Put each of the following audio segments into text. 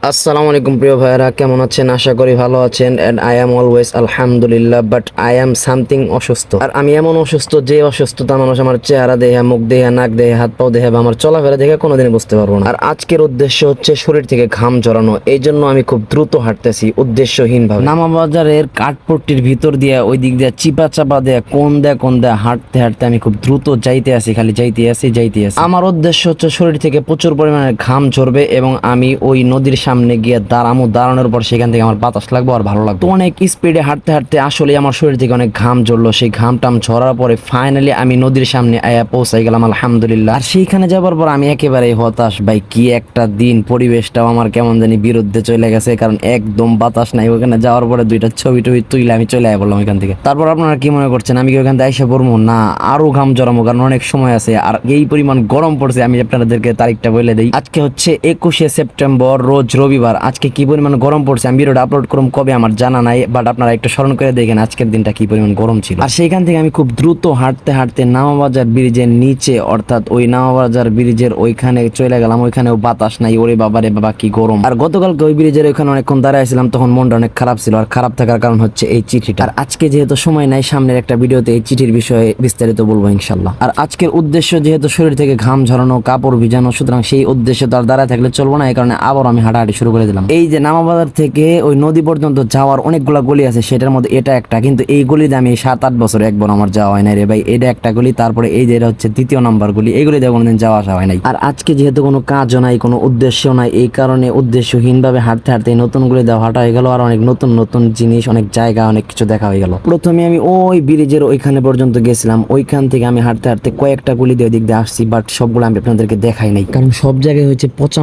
আসসালামু আলাইকুম প্রিয় ভাইয়েরা, কেমন আছেন? আশা করি ভালো আছেন। এন্ড আই এম অলওয়েজ আলহামদুলিল্লাহ, বাট আই এম সামথিং অসুস্থ। আর আমি এমন অসুস্থ যে অসুস্থতা মানুষ আমার চেহারা দেখে, মুখ দেখে, নাক দেখে, হাত পাও দেখে বা আমার চলাফেরা দেখে কোনোদিনই বুঝতে পারবো না। আর আজকের উদ্দেশ্য হচ্ছে শরীর থেকে ঘাম ঝরানো। এই জন্য আমি খুব দ্রুত হাঁটতেছি উদ্দেশ্যহীন ভাবে। নামাবাজারের কাঠপট্টির ভিতর দিয়ে ওই দিক দিয়ে চিপা চাপা দেয়া কোন দেয়া হাঁটতে হাঁটতে আমি খুব দ্রুত যাইতে আছি, খালি যাইতে আছি। আমার উদ্দেশ্য হচ্ছে শরীর থেকে প্রচুর পরিমাণে ঘাম ঝরবে এবং আমি ওই নদীর সামনে গিয়ে দাঁড়ানোর পর সেখান থেকে আমার বাতাস লাগবে আর ভালো লাগবে। তো অনেক স্পিডে হাঁটতে হাঁটতে আসলে আমার শরীর থেকে অনেক ঘাম ঝরলো। সেই ঘাম টাম ঝরার পরে ফাইনালি আমি নদীর সামনে আয়া পৌঁছাই গেলাম আলহামদুলিল্লাহ। আর সেইখানে যাবার পর আমি একেবারে হতাশ। ভাই কি একটা দিন, পরিবেশটাও আমার কেমন জানি বিরুদ্ধে চলে গেছে, কারণ একদম বাতাস নাই। ওখানে যাওয়ার পরে দুইটা ছবি টবি তুইলে আমি চলে আয় বললাম ওইখান থেকে। তারপর আপনারা কি মনে করছেন আমি কি ওইখান থেকে আইসা পড়বো? না, আরো ঘাম জড়াবো, কারণ অনেক সময় আছে। আর এই পরিমাণ গরম পড়ছে, আমি আপনাদেরকে তারিখটা বলে দিই। আজকে হচ্ছে 21শে সেপ্টেম্বর, রোজ রবিবার। আজকে কি পরিমাণ গরম পড়ছে আমি ভিডিওটা আপলোড করুম কবে আমার জানা নাই, বাট আপনারা একটু স্মরণ করে দেখেন আজকের দিনটা কি পরিমাণ গরম ছিল। আর সেইখান থেকে আমি খুব দ্রুত হাঁটতে হাঁটতে নামাবাজার ব্রিজের নিচে, অর্থাৎ ওই নামাবাজার ব্রিজের ওইখানে চলে গেলাম। ওইখানেও বাতাস নাই। ওরে বাবারে বাবা কি গরম। আর গতকালকে ওই ব্রিজের ওইখানে অনেকক্ষণ দাঁড়াইছিলাম, তখন মনটা অনেক খারাপ ছিল। আর খারাপ থাকার কারণ হচ্ছে এই চিঠিটা। আর আজকে যেহেতু সময় নাই, সামনের একটা ভিডিওতে এই চিঠির বিষয়ে বিস্তারিত বলবো ইনশাল্লাহ। আর আজকের উদ্দেশ্য যেহেতু শরীর থেকে ঘাম ঝরানো, কাপড় ভিজানো, সুতরাং সেই উদ্দেশ্যে তো আর দাঁড়ায় থাকলে চলবো না। এই কারণে আবার আমি হাঁটাহাঁটি শুরু করে দিলাম। এই যে নামাবাজার থেকে ওই নদী পর্যন্ত যাওয়ার অনেকগুলা গলি আছে, সেটার মধ্যে এটা একটা। কিন্তু এই গলিতে আমি 7-8 বছর একবার আমার যাওয়া হয় নাই রে ভাই। এটা একটা গলি, তারপরে এই যে এটা হচ্ছে 2য় নাম্বার গলি। এই গলিতে কোনোদিন যাওয়া আসা হয় নাই। আর আজকে যেহেতু কোনো কাজও নাই, কোনো উদ্দেশ্য নাই, এই কারণে উদ্দেশ্যহীন ভাবে হাঁটতে হাঁটতে নতুন গলি দেওয়া হাঁটা হয়ে গেল। আর অনেক নতুন নতুন জিনিস, অনেক জায়গা, অনেক কিছু দেখা হয়ে গেল। প্রথমে আমি ওই ব্রিজের ওইখানে পর্যন্ত গেছিলাম। ওইখান থেকে আমি হাঁটতে হাঁটতে কয়েকটা গলি দিয়ে দিক দিয়ে আসছি, বাট সবগুলো আমি আপনাদেরকে দেখাই নাই, কারণ সব জায়গায় হচ্ছে পচা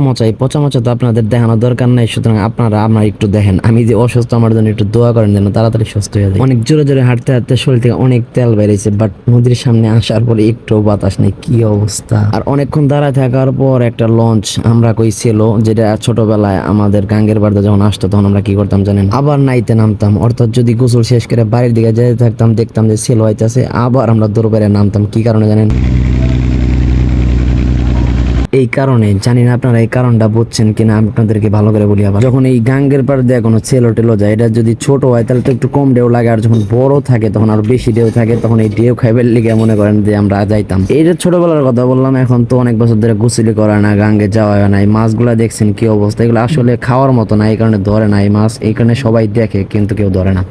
মচা তো আপনাদের দেখানোর দরকার নাই। সুতরাং আপনারা একটু দেখেন। আমি যে অসুস্থ, আমার জন্য একটু দোয়া করেন যেন তাড়াতাড়ি সুস্থ হয়ে যায়। অনেক জোরে জোরে হাঁটতে হাঁটতে শরীর থেকে অনেক তেল বেরিয়েছে, বাট নদীর সামনে আসার পরে একটু বাতাস নেই। কি অবস্থা। আর অনেকক্ষণ দাঁড়ায় থাকার পর একটা লঞ্চ আমরা কইছিল, যেটা ছোটবেলায় আমাদের গাঙ্গের বাড়িতে যখন আসতো তখন আমরা কি করতাম জানেন? আবার নাইতে নামতাম। অর্থাৎ যদি গোসল শেষ করে বাড়ির দিকে যেতে থাকতাম, দেখতাম যে সেল হইতেছে, আবার আমরা দৌড় বেড়ে নামতাম। কি কারণে জানেন? এই কারণে। জানি না আপনারা এই কারণটা বুঝছেন কিনা, আমি আপনাদেরকে ভালো করে বলি। আবার যখন এই গাঙ্গের পার দিয়ে কোনো ছেলো টেলো যায়, এটা যদি ছোট হয় তাহলে তো একটু কম ঢেউ লাগে, আর যখন বড় থাকে তখন আরো বেশি ঢেউ থাকে। তখন এই ঢেউ খাইবার লিগে মনে করেন যে আমরা যাইতাম। এইটা ছোটবেলার কথা বললাম। এখন তো অনেক বছর ধরে গোসলি করা না, গাঙ্গে যাওয়া হয় না। এই মাছগুলা দেখছেন কি অবস্থা। এগুলো আসলে খাওয়ার মতো না, এই কারণে ধরে না এই মাছ। এই কারণে সবাই দেখে কিন্তু কেউ ধরে না।